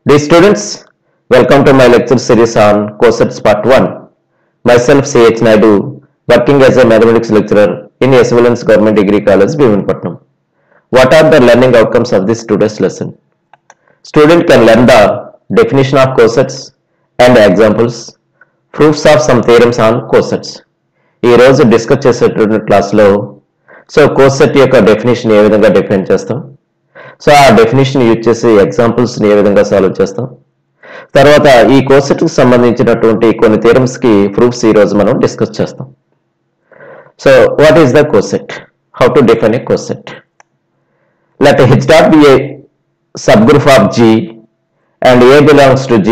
Dear students, welcome to my lecture series on COSETS Part 1. Myself C.H. Naidu, working as a mathematics lecturer in Yesvalence Government Degree College, Bhimanpatnam. What are the learning outcomes of this today's lesson? Student can learn the definition of COSETS and examples, proofs of some theorems on COSETS. ఈ రోజు discuss చేసేటువంటి క్లాస్లో coset యొక్క definition ఏ విధంగా define చేస్తాం, ఆ definition use చేసి ఎగ్జాంపుల్స్ని ఏ విధంగా సాల్వ్ చేస్తాం, తర్వాత ఈ కోసెట్కి సంబంధించినటువంటి కొన్ని థియరమ్స్కి ప్రూఫ్స్ ఈ రోజు మనం డిస్కస్ చేస్తాం. What is the coset? How to define A coset? Let H dot be a subgroup of G and A belongs to G,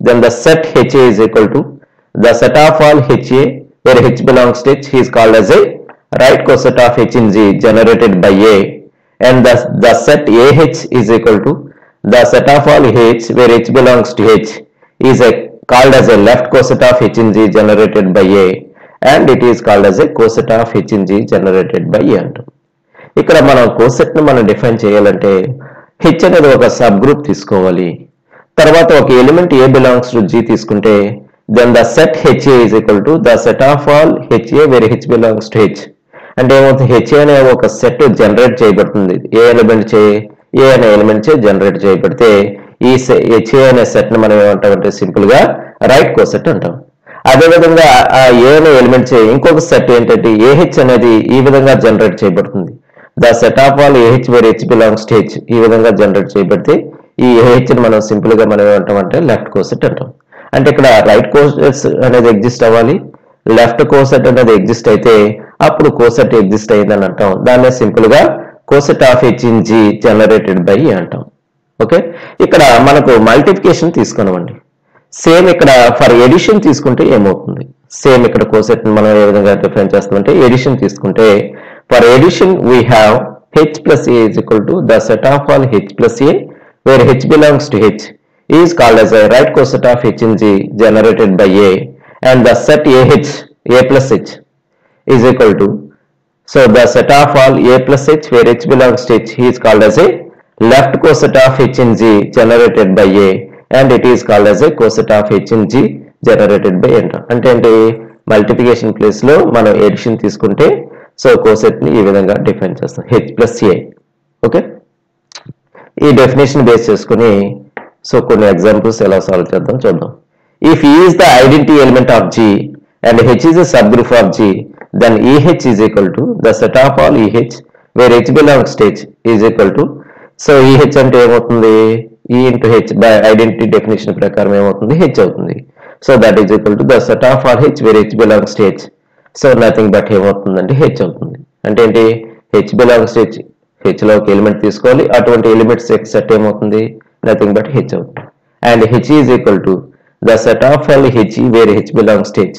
then the set HA is equal to the set of all HA where H belongs to H is called as a right coset of H in G generated by A, and the set AH is equal to the set of all H where H belongs to H is called as a left coset of H in G generated by A, and it is called as a coset of H in G generated by A. ఇక్కడ మనం coset ను మనం define చేయాలంటే H అనేది ఒక sub group తీసుకోవాలి, తర్వాత ఒక element A belongs to G తీసుకుంటే then the set HA is equal to the set of all HA where H belongs to H. అంటే ఏమవుతుంది, హెచ్ అనే ఒక సెట్ జనరేట్ చేయబడుతుంది, ఏ అనే ఎలిమెంట్ చే జనరేట్ చేయబడితే ఈ హెచ్ఏ అనే సెట్ ని మనం ఏమంటామంటే సింపుల్ గా రైట్ కోసెట్ అంటాం. అదేవిధంగా ఆ ఏ అనే ఎలిమెంట్ చే ఇంకొక సెట్ ఏంటంటే ఏహెచ్ అనేది ఈ విధంగా జనరేట్ చేయబడుతుంది, the set of all a H where H belongs to H ఈ విధంగా జనరేట్ చేయబడితే ఈ ఏహెచ్ ని మనం సింపుల్ గా మనం ఏమంటామంటే లెఫ్ట్ కోసెట్ అంటాం. అంటే ఇక్కడ రైట్ కోసెట్ అనేది ఎగ్జిస్ట్ అవ్వాలి, లెఫ్ట్ కోసెట్ అనేది ఎగ్జిస్ట్ అయితే అప్పుడు కోసెట్ ఎగ్జిస్ట్ అయిందని అంటాం. దాన్నే సింపుల్ గా coset of H in G generated by అంటాం. ఓకే, ఇక్కడ మనకు మల్టిప్లికేషన్ తీసుకున్నామండి. సేమ్ ఇక్కడ ఫర్ ఎడిషన్ తీసుకుంటే ఏమవుతుంది, సేమ్ ఇక్కడ కోసెట్ మనం ఏ విధంగా డిఫైన్ చేస్తామంటే ఎడిషన్ తీసుకుంటే for addition we have H plus A is equal to the set of all H plus A where H belongs to H is called as a right coset of H in G generated by A, and the set AH A plus H is equal to the set of all A plus H where H belongs to H is called as a left coset of H in G generated by A, and it is called as a coset of H in G generated by A. అంటే multiplication place లో మనం edition తీసుకుంటే coset ని ఈ విధంగా define చేస్తాం, H plus A. Okay, ఈ definition base చేసుకుని కొన్ని ఎగ్జాంపుల్స్ ఎలా సాల్వ్ చేద్దాం చూద్దాం. If E is the identity element of G and H is a subgroup of G, then EH is equal to the set of all EH where H belongs to H is equal to EH అంటే ఏమవుతుంది, E into H by identity definition ప్రకారం ఏమవుతుంది, H అవుతుంది. That is equal to the set of all H where H belongs to H. Nothing but ఏమవుతుందంటే H అవుతుంది. అంటే ఏంటి, H belongs to H, H లో ఒక ఎలిమెంట్ తీసుకోవాలి, అటువంటి ఎలిమెంట్స్ సెట్ ఏమవుతుంది, nothing but H అవుతుంది. And H is equal to the set of all H where H belongs to H.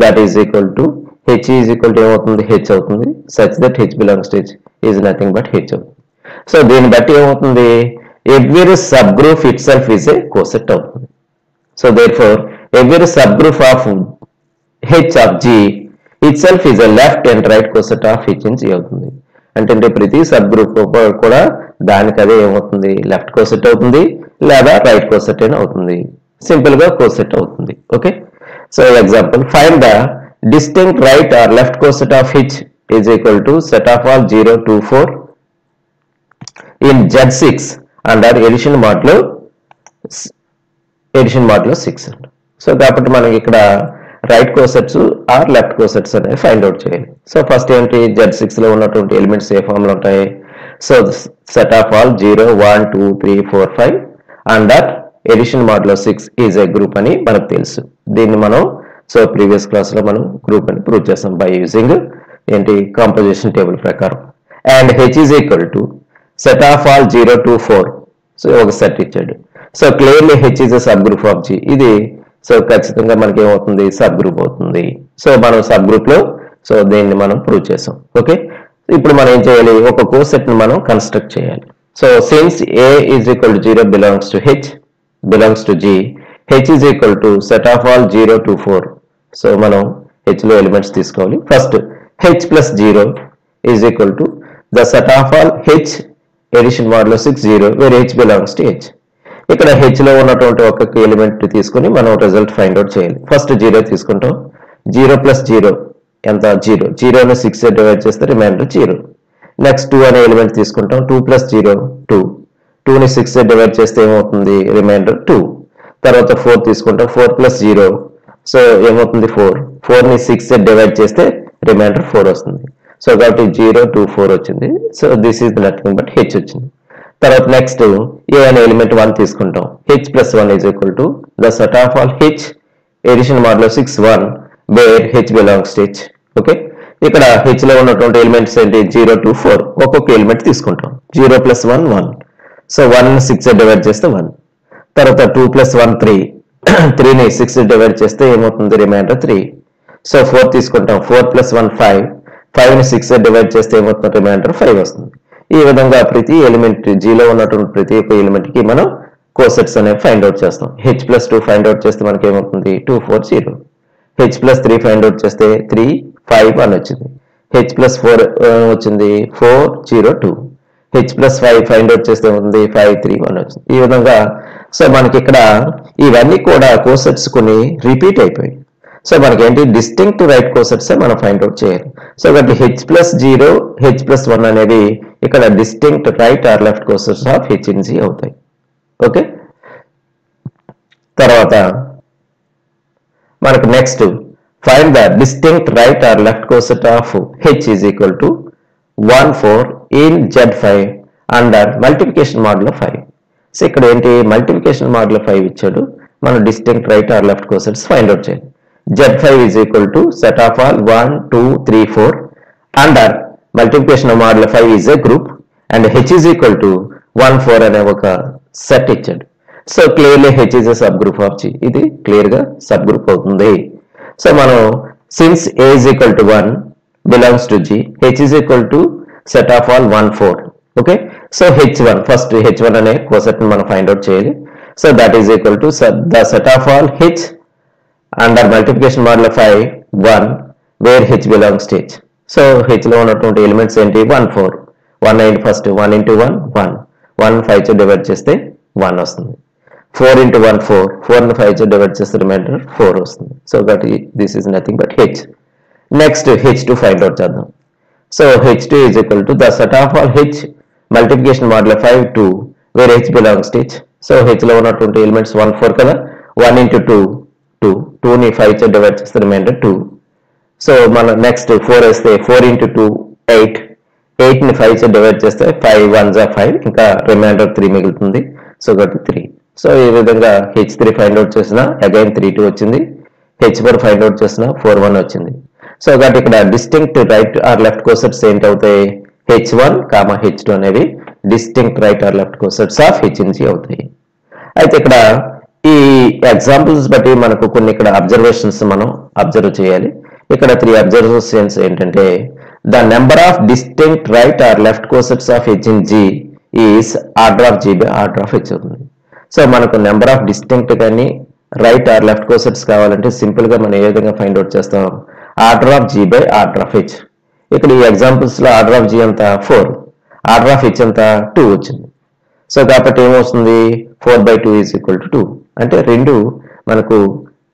That is equal to H is equal to ఏమవుతుంది, H అవుతుంది, such that H belongs to H is nothing but H అవుతుంది. దీన్ని బట్టి ఏమవుతుంది, every subgroup itself is a coset అవుతుంది. Therefore every subgroup of H of G itself is a left and right coset of H in G అవుతుంది. అంటే ప్రతి sub group కూడా దానికి అదే ఏమవుతుంది, లెఫ్ట్ కోసెట్ అవుతుంది లేదా రైట్ కోసెట్ అయినా అవుతుంది, సింపుల్ గా కోసెట్ అవుతుంది. Okay, example, find the distinct right or left coset of H is equal to set of all 0 to 4 in Z6 under addition మోడ్లో 6. కాబట్టి మనకి ఇక్కడ right cosets or left cosets అనేవి find out చేయాలి. First ఏంటి, Z6 లో ఉన్నటువంటి elements ఏ ఫామ్ లో ఉంటాయి, set of all 0 1 2 3 4 5 under addition మోడ్లో 6 ఈజ్ ఏ గ్రూప్ అని మనకు తెలుసు. దీన్ని మనం ప్రీవియస్ క్లాస్ లో మనం గ్రూప్ అని ప్రూవ్ చేస్తాం బై యూజింగ్ ఏంటి, కాంపోజిషన్ టేబుల్ ప్రకారం. And H is equal to set of all 0 to 4, ఒక సెట్ ఇచ్చాడు. Clearly H is a sub group of G, ఇది ఖచ్చితంగా మనకి ఏమవుతుంది, సబ్ గ్రూప్ అవుతుంది. మనం సబ్ గ్రూప్ లో దీన్ని మనం ప్రూవ్ చేసాం. ఓకే, ఇప్పుడు మనం ఏం చేయాలి, ఒక కోసెట్ ని మనం కన్స్ట్రక్ట్ చేయాలి. Since A is equal to 0 belongs to H belongs to G, H is equal to set of all 0 to 4. మనం H లో ఎలిమెంట్స్ తీసుకోవాలి. First H plus 0 is equal to the set of all H addition మోడ్లో 6 0 where H belongs to H. ఇక్కడ H లో ఉన్నటువంటి ఒక్కొక్క element తీసుకుని మనం రిజల్ట్ ఫైండ్ అవుట్ చేయాలి. ఫస్ట్ 0 తీసుకుంటాం. 0 ప్లస్ 0 ఎంత? 0. 0ని 6 డివైడ్ చేస్తే రిమైండర్ 0. నెక్స్ట్ 2 అనే ఎలిమెంట్ తీసుకుంటాం. 2 ప్లస్ 0 2. 2ని 6 డివైడ్ చేస్తే ఏమవుతుంది? రిమైండర్ 2. తర్వాత 4 తీసుకుంటాం. 4 ప్లస్ 0 సో ఏమవుతుంది? 4. 4ని 6 డివైడ్ చేస్తే రిమైండర్ 4 వస్తుంది. సో కాబట్టి 0 2 4 వచ్చింది. So this is nothing but H వచ్చింది. తర్వాత నెక్స్ట్ ఏ అనే ఎలిమెంట్ 1 తీసుకుంటాం. H plus 1 is equal to the set of all H addition modulo 6 1 where H belongs to H. Okay, ఇక్కడ హెచ్ లో ఉన్నటువంటి ఎలిమెంట్స్ ఏంటి? 0 2 4. ఒక్కొక్క ఎలిమెంట్ తీసుకుంటాం. 0 ప్లస్ 1 1. సో 1 6 డివైడ్ చేస్తే 1. తర్వాత 2 ప్లస్ 1 3. 3ని 6 డివైడ్ చేస్తే ఏమవుతుంది? రిమైండర్ 3. సో 4 తీసుకుంటాం. 4 ప్లస్ 1 5. 5ని 6 డివైడ్ చేస్తే ఏమవుతుంది? రిమైండర్ 5 వస్తుంది. ఈ విధంగా ప్రతి ఎలిమెంట్ జీలో ఉన్నటువంటి ప్రతి ఒక్క ఎలిమెంట్ కి మనం కోసెట్స్ అనేవి ఫైండ్ అవుట్ చేస్తాం. హెచ్ ప్లస్ 2 ఫైండ్ అవుట్ చేస్తే మనకి ఏమవుతుంది? 2 4 0. హెచ్ ప్లస్ 3 ఫైండ్ అవుట్ చేస్తే 3 5 1 వచ్చింది. హెచ్ ప్లస్ 4 వచ్చింది 4 0 2. హెచ్ ప్లస్ 5 ఫైండ్ అవుట్ చేస్తే ఉంది 5 3 1 వచ్చింది. ఈ విధంగా సో మనకి ఇక్కడ ఇవన్నీ కూడా కోసెట్స్ కొన్ని రిపీట్ అయిపోయాయి. సో మనకి ఏంటి? డిస్టింక్ట్ రైట్ కోసెట్స్ మనం ఫైండ్ అవుట్ చేయాలి. సో కాబట్టి హెచ్ ప్లస్ 0 హెచ్ ప్లస్ 1 అనేవి ఇక్కడ distinct right or left cosets of H in G అవుతాయి. ఓకే, తర్వాత మనకు next find the distinct right or left coset of H is equal to 1 4 in Z5 under multiplication modulo 5. So ఇక్కడ ఏంటి? Multiplication modulo 5 ఇచ్చాడు. మనం distinct right or left cosets find out చేయాలి. Z5 is equal to set of all 1 2 3 4 under multiplication of model 5 is a group and H is equal to 1 4 అనే ఒక set ఇచ్చాడు. So clearly H is a subgroup of G. ఇది clear గా sub group అవుతుంది. So మనం since A is equal to 1 belongs to G, H is equal to set of all 1 4. Okay, so H1 first H1 అనే coset మనం find out చేయాలి. So that is equal to the set of all H under multiplication model of 5 1 where H belongs to H. So H లో ఉన్నటువంటి elements ఏంటి? 1 4. 1 అయింది first. 1 into 1 1. 1 5 తో divide చేస్తే 1 వస్తుంది. 4 into 1 4. 4ని 5 తో డివైడ్ చేస్తే రిమైండర్ 4 వస్తుంది. So that this is nothing but H. Next H2 find out చేద్దాం. So H2 is equal to the set of all H multiplication modulo 5 2 where H belongs to H. So H లో ఉన్నటువంటి elements 1 4 కదా. 1 into 2 2. 2ని 5 తో divide చేస్తే reminder 2. So మనం next 4 వేస్తే 4 into 2 8. 8ని 5 తో డివైడ్ చేస్తే 5 1s are 5. ఇంకా రిమైండర్ 3 మిగులుతుంది. సో కాబట్టి 3. సో ఈ విధంగా H3 ఫైండ్ అవుట్ చేసిన అగైన్ 3 2 వచ్చింది. H4 ఫైండ్ అవుట్ చేసిన 4 1 వచ్చింది. సో కాబట్టి ఇక్కడ distinct right or left cosets ఏంటి అవుతాయి? H1, H2 అనేవి distinct right or left cosets of H in G అవుతాయి. అయితే ఇక్కడ ఈ ఎగ్జాంపుల్స్ బట్టి మనకు కొన్ని ఇక్కడ అబ్జర్వేషన్స్ మనం అబ్జర్వ్ చేయాలి. ఇక్కడ 3 అబ్జర్వేషన్స్ ఏంటంటే the number of distinct right or left cosets of H in G is order of G by order of H అవుతుంది. సో మనకు నెంబర్ ఆఫ్ డిస్టింక్ట్ కానీ రైట్ ఆర్ లెఫ్ట్ కోసెట్స్ కావాలంటే simple గా మనం ఏ విధంగా ఫైండ్ అవుట్ చేస్తాం? Order of G by order of H. ఇక్కడ ఈ ఎగ్జాంపుల్స్ లో ఆర్డర్ ఆఫ్ G ఎంత? 4. ఆర్డర్ ఆఫ్ H ఎంత? 2 వచ్చింది. సో కాబట్టి ఏమొస్తుంది? 4/2 ఈజ్ ఈక్వల్ టు 2. అంటే రెండు మనకు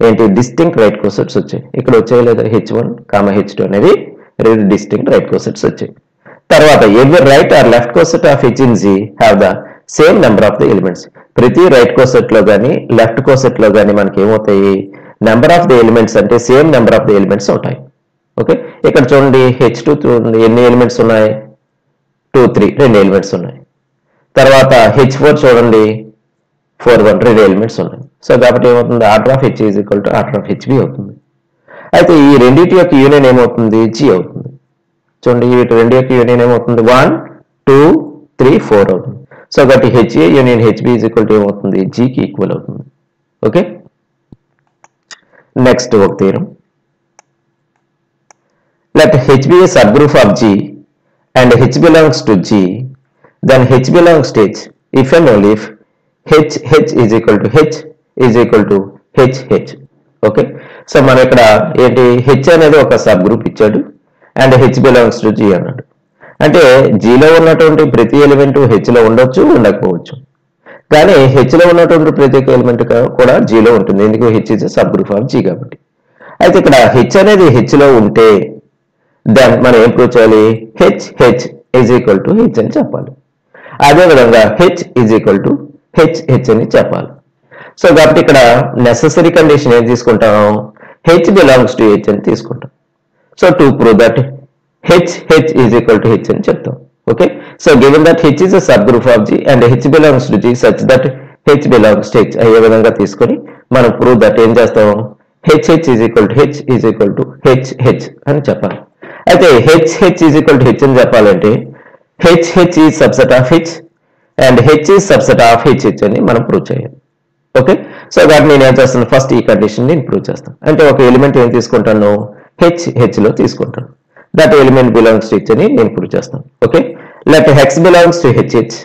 ఏంటి? డిస్టింక్ట్ రైట్ కోసెట్స్ వచ్చాయి. ఇక్కడ వచ్చాయి లేదా? H1, H2 అనేవి రెండు డిస్టింక్ట్ రైట్ కోసెట్స్ వచ్చాయి. తర్వాత ఎవరి right or left coset of H in G have the same number of the elements. ప్రతి రైట్ కోసెట్ లో కానీ లెఫ్ట్ కోసెట్ లో కానీ మనకి ఏమవుతాయి? నెంబర్ ఆఫ్ ద ఎలిమెంట్స్ అంటే same number of the elements ఉంటాయి. ఓకే, ఇక్కడ చూడండి H2 చూడండి ఎన్ని ఎలిమెంట్స్ ఉన్నాయి? 2 3 రెండు ఎలిమెంట్స్ ఉన్నాయి. తర్వాత H4 చూడండి 4 1 రెండు ఎలిమెంట్స్ ఉన్నాయి. సో కాబట్టి ఏమవుతుంది? Order of H is equal to order of HB అవుతుంది. అయితే ఈ రెండింటి యొక్క యూనియన్ ఏమవుతుంది? G అవుతుంది. చూడండి ఈ రెండు యొక్క యూనియన్ ఏమవుతుంది? 1 2 3 4 అవుతుంది. సో కాబట్టి HA union HB is equal to ఏమవుతుంది? G కి ఈక్వల్ అవుతుంది. ఓకే, నెక్స్ట్ ఒక theorem. Let H be a subgroup of G and H belongs to G, then H belongs to H if and only if H is equal to H is equal to H. Okay, so మనం ఇక్కడ ఏంటి? H అనేది ఒక sub group ఇచ్చాడు and H belongs to G అన్నాడు. అంటే Gలో ఉన్నటువంటి ప్రతి ఎలిమెంట్ H లో ఉండొచ్చు ఉండకపోవచ్చు. కానీ హెచ్లో ఉన్నటువంటి ప్రతి ఒక్క ఎలిమెంట్ కూడా జీలో ఉంటుంది, ఎందుకు H is subgroup of G కాబట్టి. అయితే ఇక్కడ హెచ్ అనేది హెచ్లో ఉంటే దెన్ మనం ఏం ప్రూవ్ చేయాలి, H H is equal to H అని చెప్పాలి. అదేవిధంగా H is equal to H H అని చెప్పాలి. సో కాబట్టి ఇక్కడ నెసెసరీ కండిషన్ ఏం తీసుకుంటాం, హెచ్ బిలాంగ్స్ టు హెచ్ అని తీసుకుంటాం. So to prove that H H is equal to H అని చెప్తాం. Okay, so given that H is a subgroup of G and H belongs to G such that H belongs to H అయ్యే విధంగా తీసుకొని మనం prove that ఏం చేస్తాం, H H is equal to H is equal to H H అని చెప్పాలి. అయితే H H is equal to H అని చెప్పాలంటే H H is subset of H and H is subset of H H అని మనం prove చేయాలి. Okay, so దాన్ని నేను ఏం చేస్తాను, ఫస్ట్ ఈ కండిషన్ నేను ప్రూవ్ చేస్తాను. అంటే ఒక ఎలిమెంట్ ఏం తీసుకుంటాను, హెచ్ హెచ్లో తీసుకుంటాను, that element belongs to H అని నేను ప్రూవ్ చేస్తాను. Okay, let H X belongs to H H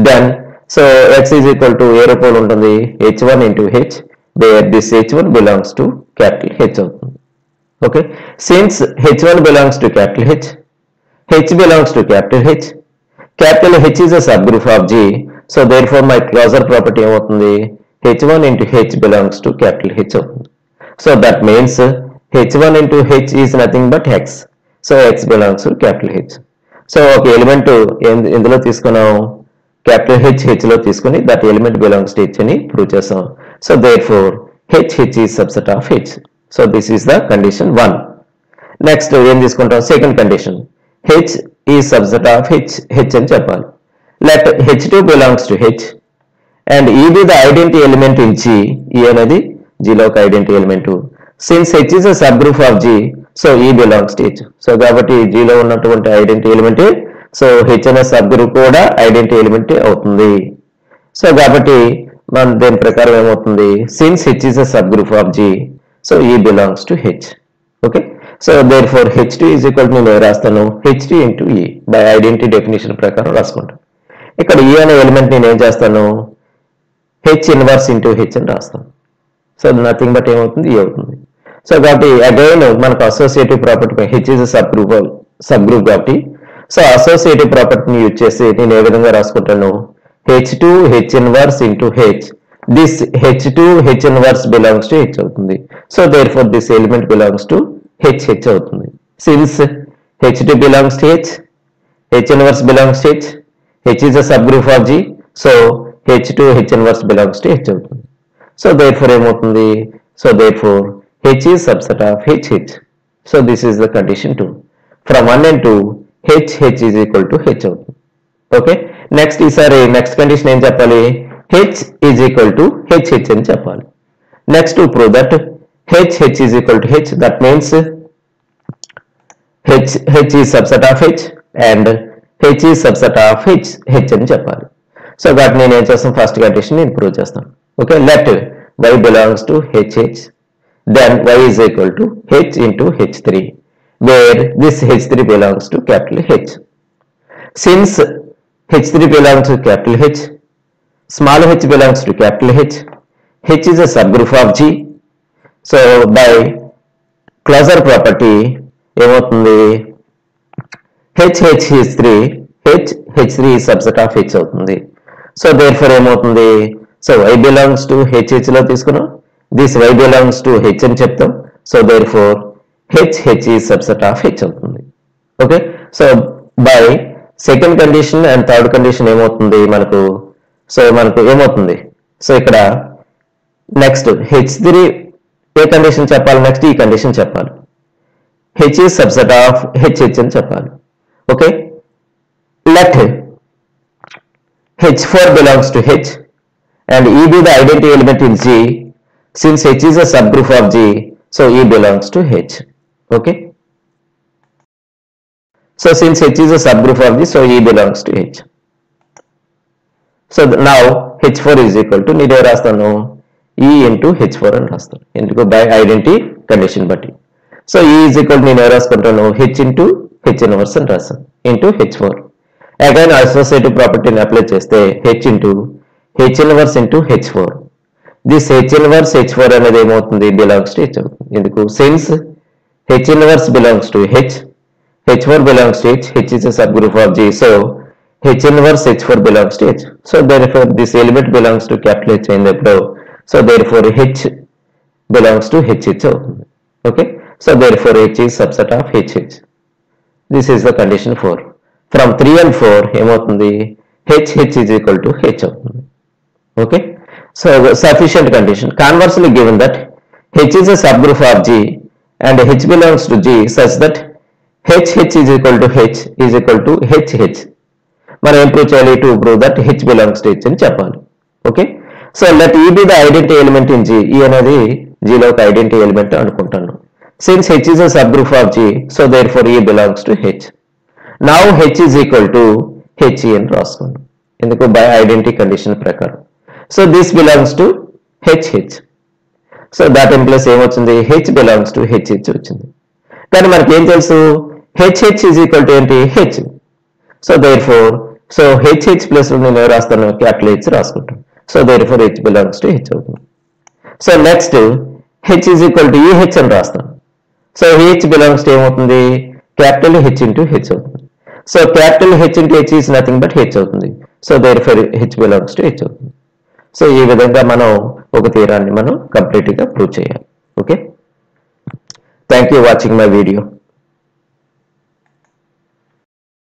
then so X is equal to ఏ రూపంలో ఉంటుంది, h1 into H where this h1 belongs to capital H అవుతుంది. Okay, since h1 belongs to capital H, h belongs to capital H, capital H is a subgroup of G, so therefore my closure property ఏమవుతుంది, h1 into H belongs to capital H అవుతుంది. So that means h1 into H is nothing but x, so x belongs to capital H. So ఒక element ఎందులో తీసుకున్నాం, capital H హెచ్లో తీసుకుని that element belongs to H అని ప్రూవ్ చేస్తాం. So therefore H H is subset of H. So this is the condition 1. Next ఏం తీసుకుంటాం, second condition, H is subset of H H అని చెప్పాలి. Let h2 belongs to H and E be the identity element in G, E అనేది జీలో ఒక identity element. Since H is a subgroup of G, so E belongs to H. So కాబట్టి జీలో ఉన్నటువంటి identity element, so H అనే subgroup కూడా identity element అవుతుంది. So కాబట్టి మనం దేని ప్రకారం ఏమవుతుంది, since H is a subgroup of G, so E belongs to H. Okay, so therefore H two is equal to నేను రాస్తాను హెచ్2 ఇంటూ ఈ బై ఐడెంటిటీ డెఫినేషన్ ప్రకారం రాసుకుంటాను. ఇక్కడ ఈ అనే ఎలిమెంట్ నేను ఏం చేస్తాను, హెచ్ ఇన్వర్స్ ఇంటూ హెచ్ అని రాస్తాను. సో నథింగ్ బట్ ఏమవుతుంది, ఈ అవుతుంది. సో కాబట్టి అగైన్ మనకు associative property H is subgroup కాబట్టి సో అసోసియేటివ్ ప్రాపర్టీని యూజ్ చేసి నేను ఏ విధంగా రాసుకుంటాను, h2 H inverse into H, this h2 H inverse belongs to H అవుతుంది. So therefore this element belongs to H H అవుతుంది. Since h2 belongs to H, H inverse belongs to H, H is a subgroup of G, so h2 H inverse belongs to H అవుతుంది. So there four ఏమవుతుంది, so therefore H is subset of H H. So this is the condition 2. From 1 and 2 H H is equal to H అవుతుంది. Okay, next ఈసారి next condition ఏం చెప్పాలి, H is equal to H H అని చెప్పాలి. Next to prove that H H is equal to H, that means H H is subset of H and H is subset of H H అని చెప్పాలి. So that నేను ఏం చేస్తాను, first condition నేను prove చేస్తాను. Okay, let y belongs to H H, then y is equal to h into h3 where this h3 belongs to capital H. Since h3 belongs to capital H, small h belongs to capital H is a subgroup of G. So by closure property ఏమవుతుంది, h is 3, h3 is subset of h అవుతుంది. So therefore ఏమవుతుంది, so y belongs to h లో తీసుకున్నాం, this y belongs to h అని చెప్తాం. So therefore h is subset of h అవుతుంది. Okay, so by second condition and third condition ఏమవుతుంది మనకు, so మనకు ఏమవుతుంది, సో ఇక్కడ నెక్స్ట్ h3 ఏ కండిషన్ చెప్పాలి, నెక్స్ట్ ఈ కండిషన్ చెప్పాలి, h is subset of h అని చెప్పాలి. Okay, let h4 belongs to h and e be the identity element in G. Since h is a subgroup of G, so e belongs to h. Okay, so since h is a subgroup of G, so e belongs to h. So now h4 is equal to నేను రాస్తాను e into h4 అని రాస్తాను, ఎందుకు by identity condition బట్టి. So e is equal to నేను రాసుకుంటాను h into h inverse అని రాస్తాను into h4. అగైన్ అసోసియేటివ్ ప్రాపర్టీని అప్లై చేస్తే h into h inverse into h4. This h inverse h4 అనేది ఏమవుతుంది, బిలాంగ్స్ టు h అవుతుంది. ఎందుకు, since h inverse belongs to h, h4 belongs to h is a subgroup of G. So H inverse H4 belongs to H. So therefore this element belongs to capital H అయినప్పుడు so therefore H belongs to HH అవుతుంది. Okay, so therefore H is subset of HH. This is the condition 4. From 3 and 4 ఏమవుతుంది, HH is equal to H అవుతుంది. Okay, so sufficient condition. Conversely given that H is a subgroup of G and H belongs to G such that HH is equal to H is equal to HH. మనం ఏం prove చేయాలి, to prove that H belongs to H అని చెప్పాలి. Okay, so let E B the identity element in G. E అనేది G లో ఒక identity element అనుకుంటాను. Since H is a subgroup of G, so therefore E belongs to H. Now H is equal to HE అని రాసుకోండి, ఎందుకు by identity condition ప్రకారం. So this belongs to HH. So that implies ఏమొచ్చింది, H belongs to HH వచ్చింది. కానీ మనకి ఏం తెలుసు, HH is equal to ఏంటి, H. So therefore so HH plus నేను రాస్తాను, క్యాపిటల్ H రాసుకుంటాను. So therefore H belongs to H అవుతుంది. So next H is equal to EH అని రాస్తాను. సో H బిలాంగ్స్ టు ఏమవుతుంది, క్యాపిటల్ H ఇంటూ H అవుతుంది. So capital H into H is nothing but H అవుతుంది. So therefore H belongs to H అవుతుంది. So ఈ విధంగా మనం ఒక థియరాన్ని మనం కంప్లీట్గా ప్రూవ్ చేయాలి. Okay, thank you watching my video.